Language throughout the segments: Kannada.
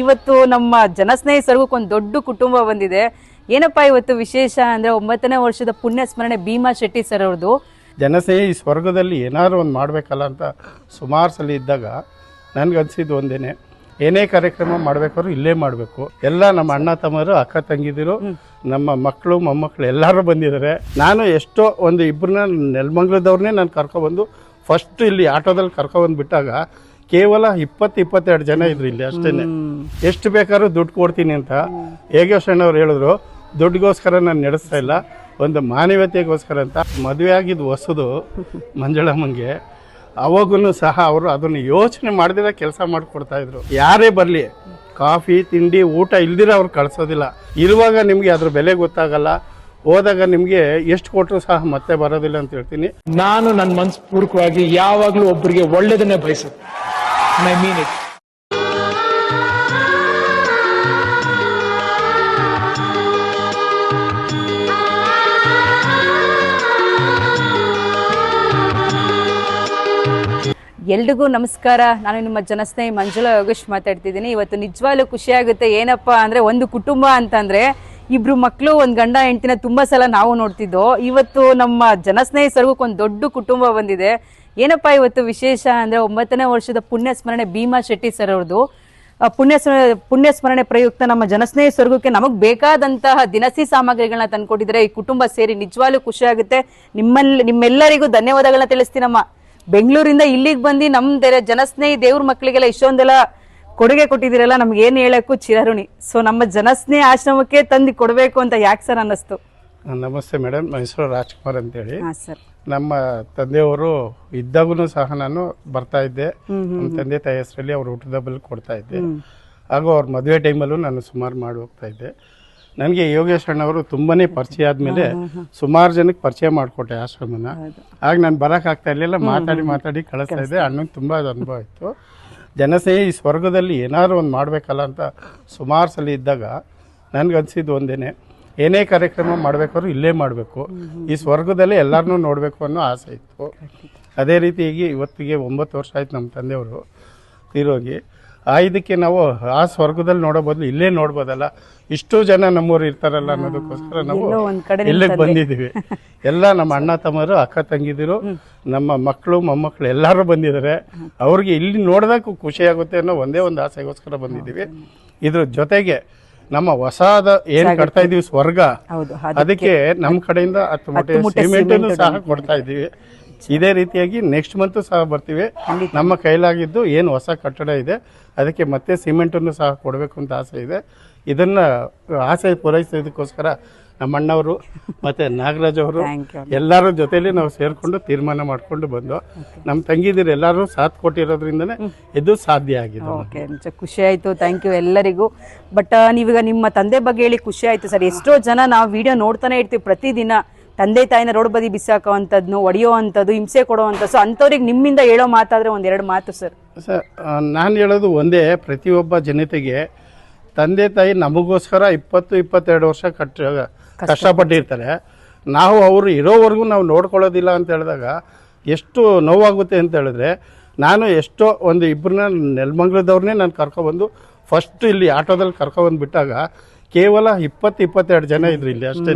ಇವತ್ತು ನಮ್ಮ ಜನಸ್ನೇಹಿ ಸರ್ಗಕ್ಕೊಂದು ದೊಡ್ಡ ಕುಟುಂಬ ಬಂದಿದೆ. ಏನಪ್ಪಾ ಇವತ್ತು ವಿಶೇಷ ಅಂದ್ರೆ 9ನೇ ವರ್ಷದ ಪುಣ್ಯ ಸ್ಮರಣೆ ಭೀಮಾ ಶೆಟ್ಟಿ ಸರ್ ಅವ್ರದ್ದು. ಜನಸ್ನೇಹಿ ಸ್ವರ್ಗದಲ್ಲಿ ಏನಾದ್ರು ಒಂದು ಮಾಡಬೇಕಲ್ಲ ಅಂತ ಸುಮಾರು ಸಲ ಇದ್ದಾಗ ನನಗನ್ಸಿದ್ದು ಒಂದೇನೆ, ಏನೇ ಕಾರ್ಯಕ್ರಮ ಮಾಡಬೇಕಾದ್ರೂ ಇಲ್ಲೇ ಮಾಡಬೇಕು. ಎಲ್ಲ ನಮ್ಮ ಅಣ್ಣ ತಮ್ಮರು, ಅಕ್ಕ ತಂಗಿದಿರು, ನಮ್ಮ ಮಕ್ಕಳು ಮೊಮ್ಮಕ್ಕಳು ಎಲ್ಲರೂ ಬಂದಿದ್ದಾರೆ. ನಾನು ಎಷ್ಟೋ ಒಂದು ಇಬ್ಬರನ್ನ ನೆಲಮಂಗಲದವ್ರನ್ನೇ ನಾನು ಕರ್ಕೊಬಂದು ಫಸ್ಟ್ ಇಲ್ಲಿ ಆಟೋದಲ್ಲಿ ಕರ್ಕೊಬಂದು ಬಿಟ್ಟಾಗ ಕೇವಲ 20-22 ಜನ ಇದ್ರು ಇಲ್ಲಿ ಅಷ್ಟೇ. ಎಷ್ಟು ಬೇಕಾದ್ರೂ ದುಡ್ಡು ಕೊಡ್ತೀನಿ ಅಂತ ಯೋಗೇಶಣ್ಣವ್ರು ಹೇಳಿದ್ರು. ದುಡ್ಡಿಗೋಸ್ಕರ ನಾನು ನಡೆಸ್ತಾ ಇಲ್ಲ, ಒಂದು ಮಾನವೀಯತೆಗೋಸ್ಕರ ಅಂತ. ಮದುವೆ ಆಗಿದ್ದು ಹೊಸದು ಮಂಜಳಮ್ಮಂಗೆ, ಅವಾಗೂ ಸಹ ಅವರು ಅದನ್ನು ಯೋಚನೆ ಮಾಡಿದ್ರೆ ಕೆಲಸ ಮಾಡಿಕೊಡ್ತಾಯಿದ್ರು. ಯಾರೇ ಬರಲಿ ಕಾಫಿ ತಿಂಡಿ ಊಟ ಇಲ್ದಿರ ಅವ್ರು ಕಳಿಸೋದಿಲ್ಲ. ಇರುವಾಗ ನಿಮಗೆ ಅದ್ರ ಬೆಲೆ ಗೊತ್ತಾಗಲ್ಲ, ಹೋದಾಗ ನಿಮಗೆ ಎಷ್ಟು ಕೊಟ್ಟರು ಸಹ ಮತ್ತೆ ಬರೋದಿಲ್ಲ ಅಂತ ಹೇಳ್ತೀನಿ. ನಾನು ನನ್ನ ಮನಸ್ಪೂರ್ವಕವಾಗಿ ಯಾವಾಗಲೂ ಒಬ್ಬರಿಗೆ ಒಳ್ಳೇದನ್ನೇ ಬಯಸುತ್ತೆ. I mean it. ಎಲ್ರಿಗೂ ನಮಸ್ಕಾರ. ನಾನು ನಿಮ್ಮ ಜನಸ್ನೇಹಿ ಮಂಜುಳಾ ಯೋಗೇಶ್ ಮಾತಾಡ್ತಿದ್ದೀನಿ. ಇವತ್ತು ನಿಜವಾಗ್ಲೂ ಖುಷಿ ಆಗುತ್ತೆ. ಏನಪ್ಪಾ ಅಂದ್ರೆ ಒಂದು ಕುಟುಂಬ ಅಂತಂದ್ರೆ ಇಬ್ರು ಮಕ್ಕಳು, ಒಂದು ಗಂಡ ಹೆಂಡತಿನ ತುಂಬಾ ಸಲ ನಾವು ನೋಡ್ತಿದ್ದೋ. ಇವತ್ತು ನಮ್ಮ ಜನಸ್ನೇಹಿ ಸರ್ಗಕ್ಕೊಂದು ದೊಡ್ಡ ಕುಟುಂಬ ಬಂದಿದೆ. ಏನಪ್ಪಾ ಇವತ್ತು ವಿಶೇಷ ಅಂದ್ರೆ 9ನೇ ವರ್ಷದ ಪುಣ್ಯ ಸ್ಮರಣೆ ಭೀಮಾ ಶೆಟ್ಟಿ ಸರ್ ಅವ್ರದ್ದು. ಪುಣ್ಯ ಸ್ಮರಣೆ ಪ್ರಯುಕ್ತ ನಮ್ಮ ಜನಸ್ನೇಹಿ ಸ್ವರ್ಗಕ್ಕೆ ನಮಗ್ ಬೇಕಾದಂತಹ ದಿನಸಿ ಸಾಮಗ್ರಿಗಳನ್ನ ತಂದ್ಕೊಟ್ಟಿದ್ರೆ ಈ ಕುಟುಂಬ ಸೇರಿ ನಿಜವಾಗ್ಲೂ ಖುಷಿ ಆಗುತ್ತೆ. ನಿಮ್ಮೆಲ್ಲರಿಗೂ ಧನ್ಯವಾದಗಳನ್ನ ತಿಳಿಸ್ತೀನಮ್ಮ. ಬೆಂಗಳೂರಿಂದ ಇಲ್ಲಿಗೆ ಬಂದು ನಮ್ಮ ಜನಸ್ನೇಹಿ ದೇವ್ರ ಮಕ್ಕಳಿಗೆಲ್ಲ ಇಷ್ಟೊಂದೆಲ್ಲ ಕೊಡುಗೆ ಕೊಟ್ಟಿದ್ದೀರಲ್ಲ, ನಮ್ಗೆ ಏನ್ ಹೇಳಕ್ಕೂ ಚಿರಋಣಿ. ಸೊ ನಮ್ಮ ಜನಸ್ನೇಹಿ ಆಶ್ರಮಕ್ಕೆ ತಂದು ಕೊಡಬೇಕು ಅಂತ ಯಾಕೆ ಸರ್ ಅನ್ನಿಸ್ತು? ನಮಸ್ತೆ ಮೇಡಮ್, ನನ್ನ ಹೆಸರು ರಾಜ್ಕುಮಾರ್ ಅಂತೇಳಿ. ನಮ್ಮ ತಂದೆಯವರು ಇದ್ದಾಗೂ ಸಹ ನಾನು ಬರ್ತಾ ಇದ್ದೆ. ನಮ್ಮ ತಂದೆ ತಾಯಿ ಹೆಸರಲ್ಲಿ ಅವ್ರು ಊಟದಬ್ಬಲ್ಲಿ ಕೊಡ್ತಾ ಇದ್ದೆ. ಹಾಗೂ ಅವ್ರ ಮದುವೆ ಟೈಮಲ್ಲೂ ನಾನು ಸುಮಾರು ಮಾಡಿ ಹೋಗ್ತಾ ಇದ್ದೆ. ನನಗೆ ಯೋಗೇಶ್ ಅಣ್ಣವರು ತುಂಬಾನೇ ಪರಿಚಯ ಆದಮೇಲೆ ಸುಮಾರು ಜನಕ್ಕೆ ಪರಿಚಯ ಮಾಡಿಕೊಟ್ಟೆ ಆಶ್ರಮನ. ಆಗ ನಾನು ಬರೋಕ್ಕಾಗ್ತಾ ಇರಲಿಲ್ಲ, ಮಾತಾಡಿ ಕಳಿಸ್ತಾ ಇದ್ದೆ. ಅಣ್ಣಂಗೆ ತುಂಬ ಅನುಭವ ಇತ್ತು. ಜನಸ್ನೇಹಿ ಸ್ವರ್ಗದಲ್ಲಿ ಏನಾದ್ರು ಒಂದು ಮಾಡಬೇಕಲ್ಲ ಅಂತ ಸುಮಾರು ಸಲ ಇದ್ದಾಗ ನನಗನ್ಸಿದ್ದು ಒಂದೇನೆ, ಏನೇ ಕಾರ್ಯಕ್ರಮ ಮಾಡಬೇಕಾದ್ರೂ ಇಲ್ಲೇ ಮಾಡಬೇಕು, ಈ ಸ್ವರ್ಗದಲ್ಲೇ ಎಲ್ಲರನ್ನೂ ನೋಡಬೇಕು ಅನ್ನೋ ಆಸೆ ಇತ್ತು. ಅದೇ ರೀತಿಯಾಗಿ ಇವತ್ತಿಗೆ 9 ವರ್ಷ ಆಯ್ತು ನಮ್ಮ ತಂದೆಯವರು ತೀರೋಗಿ. ಇದಕ್ಕೆ ನಾವು ಆ ಸ್ವರ್ಗದಲ್ಲಿ ನೋಡೋ ಬದಲು ಇಲ್ಲೇ ನೋಡ್ಬೋದಲ್ಲ, ಇಷ್ಟು ಜನ ನಮ್ಮೂರು ಇರ್ತಾರಲ್ಲ ಅನ್ನೋದಕ್ಕೋಸ್ಕರ ನಾವು ಇಲ್ಲಿಗೆ ಬಂದಿದ್ದೀವಿ. ಎಲ್ಲ ನಮ್ಮ ಅಣ್ಣ ತಮ್ಮರು, ಅಕ್ಕ ತಂಗಿದಿರು, ನಮ್ಮ ಮಕ್ಕಳು ಮೊಮ್ಮಕ್ಕಳು ಎಲ್ಲರೂ ಬಂದಿದ್ದಾರೆ. ಅವ್ರಿಗೆ ಇಲ್ಲಿ ನೋಡಿದಾಗ ಖುಷಿ ಆಗುತ್ತೆ ಅನ್ನೋ ಒಂದೇ ಒಂದು ಆಸೆಗೋಸ್ಕರ ಬಂದಿದ್ದೀವಿ. ಇದ್ರ ಜೊತೆಗೆ ನಮ್ಮ ಹೊಸದ ಏನ್ ಕಟ್ತಾ ಇದೀವಿ ಸ್ವರ್ಗ, ಅದಕ್ಕೆ ನಮ್ಮ ಕಡೆಯಿಂದ 10 ಮೂಟೆ ಸಿಮೆಂಟ್ ಸಹ ಕೊಡ್ತಾ ಇದೀವಿ. ಇದೇ ರೀತಿಯಾಗಿ ನೆಕ್ಸ್ಟ್ ಮಂತ್ ಸಹ ಬರ್ತೀವಿ. ನಮ್ಮ ಕೈಲಾಗಿದ್ದು ಏನು ಹೊಸ ಕಟ್ಟಡ ಇದೆ ಅದಕ್ಕೆ ಮತ್ತೆ ಸಿಮೆಂಟನ್ನು ಸಹ ಕೊಡಬೇಕು ಅಂತ ಆಸೆ ಇದೆ. ಇದನ್ನ ಆಸೆ ಪೂರೈಸೋದಕ್ಕೋಸ್ಕರ ನಮ್ಮ ಅಣ್ಣವರು ಮತ್ತೆ ನಾಗರಾಜ್ ಅವರು ಎಲ್ಲರ ಜೊತೆಲಿ ನಾವು ಸೇರ್ಕೊಂಡು ತೀರ್ಮಾನ ಮಾಡ್ಕೊಂಡು ಬಂದು ನಮ್ಮ ತಂಗಿದಿರು ಎಲ್ಲರೂ ಸಾಥ್ ಕೊಟ್ಟಿರೋದ್ರಿಂದನೇ ಇದು ಸಾಧ್ಯ ಆಗಿದೆ. ಖುಷಿ ಆಯ್ತು. ಥ್ಯಾಂಕ್ ಯು ಎಲ್ಲರಿಗೂ. ಬಟ್ ನೀವೀಗ ನಿಮ್ಮ ತಂದೆ ಬಗ್ಗೆ ಹೇಳಿ ಖುಷಿ ಆಯ್ತು ಸರ್. ಎಷ್ಟೋ ಜನ ನಾವು ವಿಡಿಯೋ ನೋಡ್ತಾನೆ ಇರ್ತೀವಿ ಪ್ರತಿದಿನ, ತಂದೆ ತಾಯಿನ ರೋಡ್ ಬದಿ ಬಿಸಾಕೋವಂಥದ್ದು, ಹೊಡೆಯೋ ಅಂಥದ್ದು, ಹಿಂಸೆ ಕೊಡೋವಂಥದ್ದು. ಸೊ ಅಂಥವ್ರಿಗೆ ನಿಮ್ಮಿಂದ ಹೇಳೋ ಮಾತಾದ್ರೆ 1-2 ಮಾತು ಸರ್. ಸರ್ ನಾನು ಹೇಳೋದು ಒಂದೇ, ಪ್ರತಿಯೊಬ್ಬ ಜನತೆಗೆ ತಂದೆ ತಾಯಿ ನಮಗೋಸ್ಕರ 20-22 ವರ್ಷ ಕಷ್ಟಪಟ್ಟಿರ್ತಾರೆ. ನಾವು ಅವರು ಇರೋವರೆಗೂ ನಾವು ನೋಡ್ಕೊಳ್ಳೋದಿಲ್ಲ ಅಂತ ಹೇಳಿದಾಗ ಎಷ್ಟು ನೋವಾಗುತ್ತೆ ಅಂತ ಹೇಳಿದ್ರೆ, ನಾನು ಎಷ್ಟೋ ಒಂದು ಇಬ್ಬರನ್ನ ನೆಲಮಂಗಲದವ್ರನ್ನೇ ನಾನು ಕರ್ಕೊಬಂದು ಫಸ್ಟ್ ಇಲ್ಲಿ ಆಟೋದಲ್ಲಿ ಕರ್ಕೊಬಂದು ಬಿಟ್ಟಾಗ ಕೇವಲ 20-22 ಜನ ಇದ್ರು ಇಲ್ಲಿ ಅಷ್ಟೇ.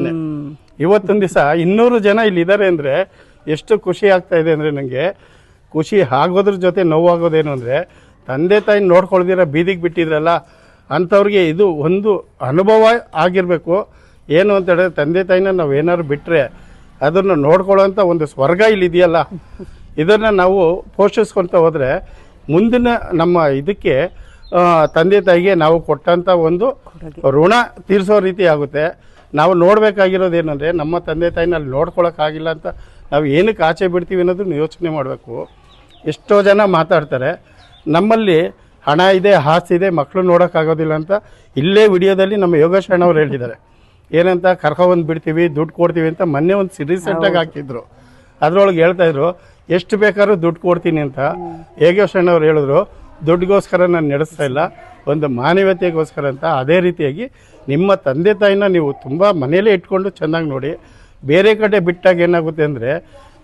ಇವತ್ತೊಂದು ದಿವಸ 200 ಜನ ಇಲ್ಲಿ ಇದ್ದಾರೆ ಅಂದರೆ ಎಷ್ಟು ಖುಷಿ ಆಗ್ತಾ ಇದೆ ಅಂದರೆ, ನನಗೆ ಖುಷಿ ಆಗೋದ್ರ ಜೊತೆ ನೋವಾಗೋದೇನು ಅಂದರೆ, ತಂದೆ ತಾಯಿ ನೋಡ್ಕೊಳ್ದಿರ ಬೀದಿಗೆ ಬಿಟ್ಟಿದ್ರಲ್ಲ ಅಂಥವ್ರಿಗೆ ಇದು ಒಂದು ಅನುಭವ ಆಗಿರಬೇಕು. ಏನು ಅಂತ ಹೇಳಿದ್ರೆ, ತಂದೆ ತಾಯಿನ ನಾವು ಏನಾದ್ರು ಬಿಟ್ಟರೆ ಅದನ್ನು ನೋಡ್ಕೊಳ್ಳೋಂಥ ಒಂದು ಸ್ವರ್ಗ ಇಲ್ಲಿದೆಯಲ್ಲ, ಇದನ್ನು ನಾವು ಪೋಷಿಸ್ಕೊಳ್ತಾ ಹೋದರೆ ಮುಂದಿನ ನಮ್ಮ ಇದಕ್ಕೆ ತಂದೆ ತಾಯಿಗೆ ನಾವು ಕೊಟ್ಟಂಥ ಒಂದು ಋಣ ತೀರಿಸೋ ರೀತಿ ಆಗುತ್ತೆ. ನಾವು ನೋಡಬೇಕಾಗಿರೋದೇನೆಂದರೆ, ನಮ್ಮ ತಂದೆ ತಾಯಿನ ಅಲ್ಲಿ ನೋಡ್ಕೊಳಕ್ಕಾಗಿಲ್ಲ ಅಂತ ನಾವು ಏನಕ್ಕೆ ಆಚೆ ಬಿಡ್ತೀವಿ ಅನ್ನೋದನ್ನು ಯೋಚನೆ ಮಾಡಬೇಕು. ಎಷ್ಟೋ ಜನ ಮಾತಾಡ್ತಾರೆ ನಮ್ಮಲ್ಲಿ ಹಣ ಇದೆ, ಆಸ್ತಿ ಇದೆ, ಮಕ್ಕಳು ನೋಡೋಕ್ಕಾಗೋದಿಲ್ಲ ಅಂತ. ಇಲ್ಲೇ ವಿಡಿಯೋದಲ್ಲಿ ನಮ್ಮ ಯೋಗೇಶ್ ಅಣ್ಣವ್ರು ಹೇಳಿದ್ದಾರೆ, ಏನಂತ ಕರ್ಕೊಬಂದು ಬಿಡ್ತೀವಿ, ದುಡ್ಡು ಕೊಡ್ತೀವಿ ಅಂತ. ಮೊನ್ನೆ ಒಂದು ರೀಸೆಂಟಾಗಿ ಹಾಕಿದ್ರು, ಅದರೊಳಗೆ ಹೇಳ್ತಾಯಿದ್ರು ಎಷ್ಟು ಬೇಕಾದ್ರೂ ದುಡ್ಡು ಕೊಡ್ತೀನಿ ಅಂತ. ಯೋಗೇಶ್ ಅಣ್ಣವ್ರು ಹೇಳಿದ್ರು, ದುಡ್ಡಿಗೋಸ್ಕರ ನಾನು ನಡೆಸ್ತಾ ಇಲ್ಲ, ಒಂದು ಮಾನವೀಯತೆಗೋಸ್ಕರ ಅಂತ. ಅದೇ ರೀತಿಯಾಗಿ ನಿಮ್ಮ ತಂದೆ ತಾಯಿನ ನೀವು ತುಂಬ ಮನೆಯಲ್ಲೇ ಇಟ್ಕೊಂಡು ಚೆನ್ನಾಗಿ ನೋಡಿ. ಬೇರೆ ಕಡೆ ಬಿಟ್ಟಾಗ ಏನಾಗುತ್ತೆ ಅಂದರೆ,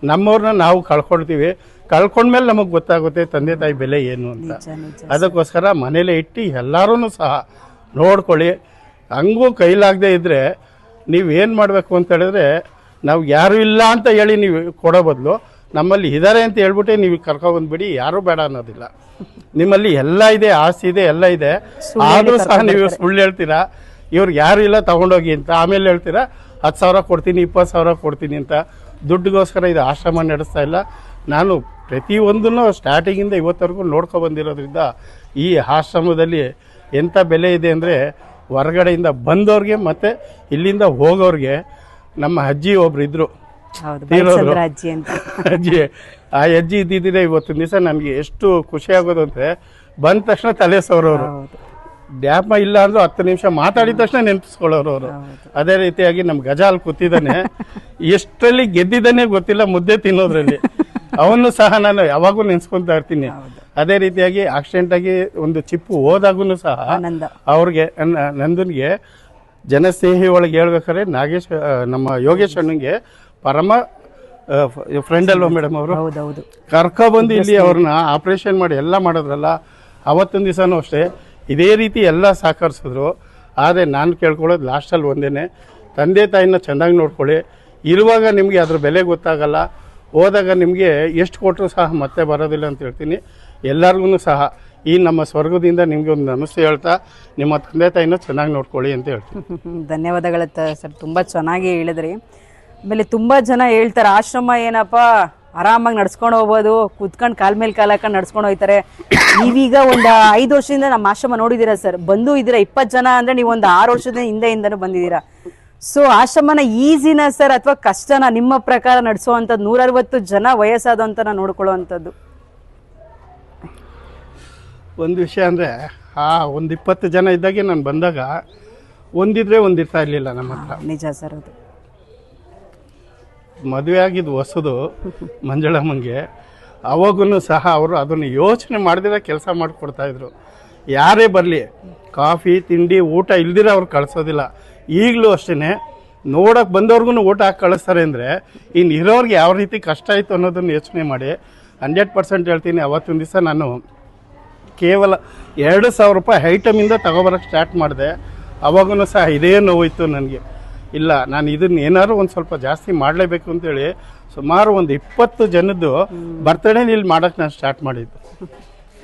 ನಮ್ಮವ್ರನ್ನ ನಾವು ಕಳ್ಕೊಳ್ತೀವಿ. ಕಳ್ಕೊಂಡ್ಮೇಲೆ ನಮಗೆ ಗೊತ್ತಾಗುತ್ತೆ ತಂದೆ ತಾಯಿ ಬೆಲೆ ಏನು ಅಂತ. ಅದಕ್ಕೋಸ್ಕರ ಮನೇಲೆ ಇಟ್ಟು ಎಲ್ಲರೂ ಸಹ ನೋಡ್ಕೊಳ್ಳಿ. ಹಂಗೂ ಕೈಲಾಗದೆ ಇದ್ದರೆ ನೀವೇನು ಮಾಡಬೇಕು ಅಂತ ಹೇಳಿದ್ರೆ, ನಾವು ಯಾರೂ ಇಲ್ಲ ಅಂತ ಹೇಳಿ ನೀವು ಕೊಡೋ ಬದಲು ನಮ್ಮಲ್ಲಿ ಇದ್ದಾರೆ ಅಂತ ಹೇಳ್ಬಿಟ್ಟೆ ನೀವು ಕರ್ಕೊಬಂದ್ಬಿಡಿ. ಯಾರೂ ಬೇಡ ಅನ್ನೋದಿಲ್ಲ. ನಿಮ್ಮಲ್ಲಿ ಎಲ್ಲ ಇದೆ, ಆಸ್ತಿ ಇದೆ, ಎಲ್ಲ ಇದೆ, ಆದರೂ ಸಹ ನೀವು ಸುಳ್ಳು ಹೇಳ್ತೀರಾ, ಇವ್ರಿಗೆ ಯಾರು ಇಲ್ಲ ತಗೊಂಡೋಗಿ ಅಂತ. ಆಮೇಲೆ ಹೇಳ್ತೀರಾ 10,000 ಕೊಡ್ತೀನಿ, 20,000 ಕೊಡ್ತೀನಿ ಅಂತ. ದುಡ್ಡಿಗೋಸ್ಕರ ಇದು ಆಶ್ರಮ ನಡೆಸ್ತಾ ಇಲ್ಲ. ನಾನು ಪ್ರತಿಯೊಂದನ್ನು ಸ್ಟಾರ್ಟಿಂಗಿಂದ ಇವತ್ತವರೆಗೂ ನೋಡ್ಕೊಬಂದಿರೋದ್ರಿಂದ ಈ ಆಶ್ರಮದಲ್ಲಿ ಎಂಥ ಬೆಲೆ ಇದೆ ಅಂದರೆ, ಹೊರಗಡೆಯಿಂದ ಬಂದವ್ರಿಗೆ ಮತ್ತು ಇಲ್ಲಿಂದ ಹೋಗೋರಿಗೆ. ನಮ್ಮ ಅಜ್ಜಿ ಒಬ್ರು ಇದ್ರು, ತೀರೋದ್ರು ಅಜ್ಜಿ. ಆ ಅಜ್ಜಿ ಇದ್ದಿದ್ದರೆ ಇವತ್ತಿನ ದಿವಸ ನನಗೆ ಎಷ್ಟು ಖುಷಿ ಆಗೋದು ಅಂದರೆ, ಬಂದ ತಕ್ಷಣ ತಲೆ ಸೋರೋರು, ಡ್ಯಾಪ ಇಲ್ಲ ಅಂದ್ರೂ 10 ನಿಮಿಷ ಮಾತಾಡಿದ ತಕ್ಷಣ ನೆನಪಿಸ್ಕೊಳ್ಳೋರು ಅವರು. ಅದೇ ರೀತಿಯಾಗಿ ನಮ್ಮ ಗಜ ಅಲ್ಲಿ ಕೂತಿದ್ದಾನೆ, ಎಷ್ಟರಲ್ಲಿ ಗೆದ್ದಿದ್ದಾನೆ ಗೊತ್ತಿಲ್ಲ ಮುದ್ದೆ ತಿನ್ನೋದ್ರಲ್ಲಿ. ಅವನು ಸಹ ನಾನು ಯಾವಾಗೂ ನೆನ್ಸ್ಕೊತಾ ಇರ್ತೀನಿ. ಅದೇ ರೀತಿಯಾಗಿ ಆಕ್ಸಿಡೆಂಟಾಗಿ ಒಂದು ಚಿಪ್ಪು ಹೋದಾಗೂ ಸಹ ಅವ್ರಿಗೆ ನಂದನ್ಗೆ ಜನಸ್ನೇಹಿ ಒಳಗೆ ಹೇಳ್ಬೇಕಾದ್ರೆ ನಾಗೇಶ್ ನಮ್ಮ ಯೋಗೇಶ್ ಅಣ್ಣಂಗೆ ಪರಮ ಫ್ರೆಂಡ್ ಅಲ್ವಾ ಮೇಡಮ್ ಅವರು, ಕರ್ಕೊಬಂದು ಇಲ್ಲಿ ಅವ್ರನ್ನ ಆಪ್ರೇಷನ್ ಮಾಡಿ ಎಲ್ಲ ಮಾಡೋದ್ರಲ್ಲ. ಅವತ್ತೊಂದು ದಿವಸನೂ ಅಷ್ಟೇ ಇದೇ ರೀತಿ ಎಲ್ಲ ಸಹಕರಿಸಿದ್ರು. ಆದರೆ ನಾನು ಕೇಳ್ಕೊಳ್ಳೋದು ಲಾಸ್ಟಲ್ಲಿ ಒಂದೇ, ತಂದೆ ತಾಯಿನ ಚೆಂದಾಗಿ ನೋಡ್ಕೊಳ್ಳಿ. ಇರುವಾಗ ನಿಮಗೆ ಅದ್ರ ಬೆಲೆ ಗೊತ್ತಾಗಲ್ಲ, ಹೋದಾಗ ನಿಮಗೆ ಎಷ್ಟು ಕೊಟ್ಟರು ಸಹ ಮತ್ತೆ ಬರೋದಿಲ್ಲ ಅಂತ ಹೇಳ್ತೀನಿ. ಎಲ್ಲರಿಗೂ ಸಹ ಈ ನಮ್ಮ ಸ್ವರ್ಗದಿಂದ ನಿಮಗೆ ಒಂದು ನಮಸ್ತೆ ಹೇಳ್ತಾ, ನಿಮ್ಮ ತಂದೆ ತಾಯಿನ ಚೆನ್ನಾಗಿ ನೋಡ್ಕೊಳ್ಳಿ ಅಂತ ಹೇಳ್ತೀನಿ. ಧನ್ಯವಾದಗಳ ಸರ್, ತುಂಬ ಚೆನ್ನಾಗಿ ಹೇಳಿದ್ರಿ. ಆಮೇಲೆ ತುಂಬ ಜನ ಹೇಳ್ತಾರೆ ಆಶ್ರಮ ಏನಪ್ಪ ಆರಾಮಾಗಿ ನಡ್ಸ್ಕೊಂಡು ಹೋಗ್ಬೋದು, ಕುತ್ಕೊಂಡು ಕಾಲ ಮೇಲೆ ಕಾಲು ಹಾಕೊಂಡು ನಡ್ಸ್ಕೊಂಡು ಹೋಗ್ತಾರೆ. ನೀವೀಗ ಒಂದು 5 ವರ್ಷದಿಂದ ನಮ್ಮ ಆಶ್ರಮ ನೋಡಿದ್ದೀರಾ ಸರ್, ಬಂದು ಇದ್ದೀರಾ 20 ಜನ ಅಂದರೆ ನೀವು ಒಂದು 6 ವರ್ಷದ ಹಿಂದೆಯಿಂದನೂ ಬಂದಿದ್ದೀರಾ. ಸೊ ಆಶ್ರಮನ ಈಸಿನ ಸರ್ ಅಥವಾ ಕಷ್ಟನ ನಿಮ್ಮ ಪ್ರಕಾರ ನಡೆಸುವಂಥದ್ದು? 160 ಜನ ವಯಸ್ಸಾದಂತ ನೋಡ್ಕೊಳ್ಳುವಂಥದ್ದು ಒಂದು ವಿಷಯ ಅಂದರೆ, ಒಂದು 20 ಜನ ಇದ್ದಾಗೆ ನಾನು ಬಂದಾಗ ಒಂದಿದ್ರೆ ಒಂದಿರ್ತಾ ಇರಲಿಲ್ಲ ನಮ್ಮ ಹತ್ರ. ನಿಜ ಸರ್, ಅದು ಮದುವೆ ಆಗಿದ್ದು ಹೊಸದು ಮಂಜಳಮ್ಮಂಗೆ. ಅವಾಗೂ ಸಹ ಅವರು ಅದನ್ನು ಯೋಚನೆ ಮಾಡಿದಿರ ಕೆಲಸ ಮಾಡಿಕೊಡ್ತಾಯಿದ್ರು. ಯಾರೇ ಬರಲಿ ಕಾಫಿ ತಿಂಡಿ ಊಟ ಇಲ್ದಿರ ಅವ್ರು ಕಳಿಸೋದಿಲ್ಲ. ಈಗಲೂ ಅಷ್ಟೇ, ನೋಡೋಕೆ ಬಂದವ್ರಿಗೂ ಊಟ ಹಾಕಿ ಕಳಿಸ್ತಾರೆ ಅಂದರೆ ಇನ್ನು ಇರೋರಿಗೆ ಯಾವ ರೀತಿ ಕಷ್ಟ ಆಯಿತು ಅನ್ನೋದನ್ನು ಯೋಚನೆ ಮಾಡಿ 100% ಹೇಳ್ತೀನಿ. ಅವತ್ತೊಂದು ದಿವಸ ನಾನು ಕೇವಲ 2,000 ರೂಪಾಯಿ ಐಟಮಿಂದ ತಗೊಬರೋಕ್ಕೆ ಸ್ಟಾರ್ಟ್ ಮಾಡಿದೆ. ಅವಾಗೂ ಸಹ ಇದೇ ನೋವಿತ್ತು ನನಗೆ. ಇಲ್ಲ, ನಾನು ಇದನ್ನು ಏನಾದ್ರು ಒಂದು ಸ್ವಲ್ಪ ಜಾಸ್ತಿ ಮಾಡಲೇಬೇಕು ಅಂತೇಳಿ ಸುಮಾರು ಒಂದು 20 ಜನದ್ದು ಬರ್ತಡೇಲಿ ಇಲ್ಲಿ ಮಾಡೋಕ್ಕೆ ನಾನು ಸ್ಟಾರ್ಟ್ ಮಾಡಿದ್ದು,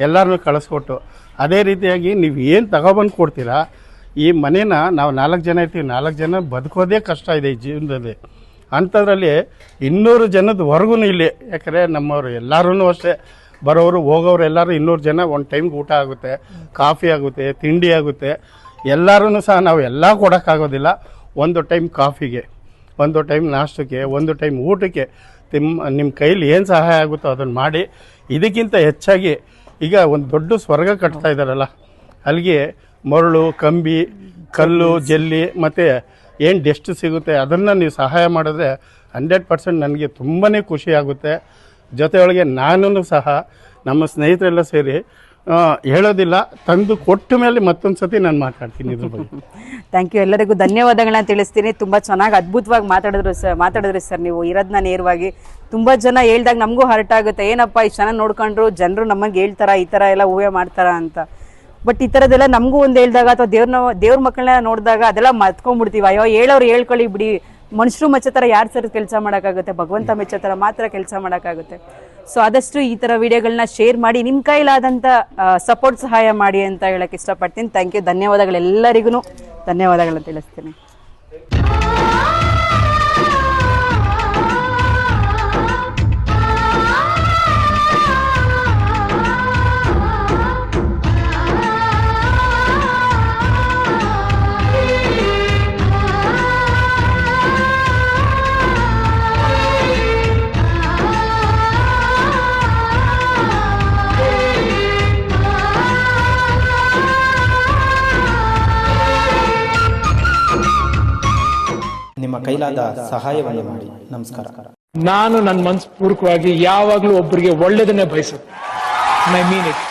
ಎಲ್ಲರನ್ನೂ ಕಳಿಸ್ಕೊಟ್ಟು. ಅದೇ ರೀತಿಯಾಗಿ ನೀವು ಏನು ತಗೊಬಂದು ಕೊಡ್ತೀರಾ, ಈ ಮನೇನ ನಾವು 4 ಜನ ಇರ್ತೀವಿ, 4 ಜನ ಬದುಕೋದೇ ಕಷ್ಟ ಇದೆ ಈ ಜೀವನದಲ್ಲಿ. ಅಂಥದ್ರಲ್ಲಿ 200 ಜನದವರೆಗೂ ಇಲ್ಲಿ, ಯಾಕಂದರೆ ನಮ್ಮವರು ಎಲ್ಲರೂ ಅಷ್ಟೇ, ಬರೋರು ಹೋಗೋರು ಎಲ್ಲರೂ 200 ಜನ ಒಂದು ಟೈಮ್ಗೆ ಊಟ ಆಗುತ್ತೆ, ಕಾಫಿ ಆಗುತ್ತೆ, ತಿಂಡಿ ಆಗುತ್ತೆ. ಎಲ್ಲರೂ ಸಹ ನಾವು ಎಲ್ಲ ಕೊಡೋಕ್ಕಾಗೋದಿಲ್ಲ. ಒಂದು ಟೈಮ್ ಕಾಫಿಗೆ, ಒಂದು ಟೈಮ್ ನಾಷ್ಟಕ್ಕೆ, ಒಂದು ಟೈಮ್ ಊಟಕ್ಕೆ ನಿಮ್ಮ ಕೈಲಿ ಏನು ಸಹಾಯ ಆಗುತ್ತೋ ಅದನ್ನು ಮಾಡಿ. ಇದಕ್ಕಿಂತ ಹೆಚ್ಚಾಗಿ ಈಗ ಒಂದು ದೊಡ್ಡ ಸ್ವರ್ಗ ಕಟ್ತಾ ಇದ್ದಾರಲ್ಲ, ಅಲ್ಲಿಗೆ ಮರಳು, ಕಂಬಿ, ಕಲ್ಲು, ಜಲ್ಲಿ ಮತ್ತು ಏನು ಡೆಸ್ಟ್ ಸಿಗುತ್ತೆ ಅದನ್ನು ನೀವು ಸಹಾಯ ಮಾಡಿದ್ರೆ 100% ನನಗೆ ತುಂಬಾ ಖುಷಿ ಆಗುತ್ತೆ. ಜೊತೆಯೊಳಗೆ ನಾನು ಸಹ ನಮ್ಮ ಸ್ನೇಹಿತರೆಲ್ಲ ಸೇರಿ ಹೇಳೋದಿಲ್ಲ, ತಂದು ಕೊಟ್ಟ ಮೇಲೆ ಮತ್ತೊಂದು ಸತಿ ನಾನು ಮಾತಾಡ್ತೀನಿ ಇದ್ರ ಬಗ್ಗೆ. ಥ್ಯಾಂಕ್ ಯು, ಎಲ್ಲರಿಗೂ ಧನ್ಯವಾದಗಳನ್ನ ತಿಳಿಸ್ತೀನಿ. ತುಂಬ ಚೆನ್ನಾಗಿ ಅದ್ಭುತವಾಗಿ ಮಾತಾಡಿದ್ರಿ ಸರ್ ನೀವು ಇರೋದನ್ನ ನೇರವಾಗಿ. ತುಂಬ ಜನ ಹೇಳ್ದಾಗ ನಮಗೂ ಹರ್ಟ್ ಆಗುತ್ತೆ, ಏನಪ್ಪ ಇಷ್ಟು ಚೆನ್ನಾಗಿ ನೋಡ್ಕೊಂಡ್ರು ಜನರು ನಮಗೆ ಹೇಳ್ತಾರ ಈ ಥರ ಎಲ್ಲ ಊಹೆ ಮಾಡ್ತಾರ ಅಂತ. ಬಟ್ ಈ ಥರದ್ದೆಲ್ಲ ನಮಗೂ ಒಂದು ಹೇಳಿದಾಗ ಅಥವಾ ದೇವ್ರ ಮಕ್ಕಳನ್ನ ನೋಡಿದಾಗ ಅದೆಲ್ಲ ಮತ್ಕೊಂಡ್ಬಿಡ್ತೀವಿ. ಅಯ್ಯೋ ಹೇಳೋರು ಹೇಳ್ಕೊಳ್ಳಿ ಬಿಡಿ, ಮನುಷ್ಯರು ಮೆಚ್ಚೋ ಥರ ಯಾರು ಸರ್ ಕೆಲಸ ಮಾಡೋಕ್ಕಾಗುತ್ತೆ, ಭಗವಂತ ಮೆಚ್ಚೋ ಥರ ಮಾತ್ರ ಕೆಲಸ ಮಾಡೋಕ್ಕಾಗುತ್ತೆ. ಸೊ ಆದಷ್ಟು ಈ ಥರ ವಿಡಿಯೋಗಳನ್ನ ಶೇರ್ ಮಾಡಿ, ನಿಮ್ಮ ಕೈಲಾದಂಥ ಸಪೋರ್ಟ್ ಸಹಾಯ ಮಾಡಿ ಅಂತ ಹೇಳಕ್ಕೆ ಇಷ್ಟಪಡ್ತೀನಿ. ಥ್ಯಾಂಕ್ ಯು, ಧನ್ಯವಾದಗಳೆಲ್ಲರಿಗೂ ಧನ್ಯವಾದಗಳನ್ನ ತಿಳಿಸ್ತೀನಿ. ನಿಮ್ಮ ಕೈಲಾದ ಸಹಾಯವನ್ನು ಮಾಡಿ. ನಮಸ್ಕಾರ. ನಾನು ನನ್ನ ಮನಸ್ಪೂರ್ವಕವಾಗಿ ಯಾವಾಗಲೂ ಒಬ್ಬರಿಗೆ ಒಳ್ಳೆಯದನ್ನೇ ಬಯಸುತ್ತೆ. I mean it.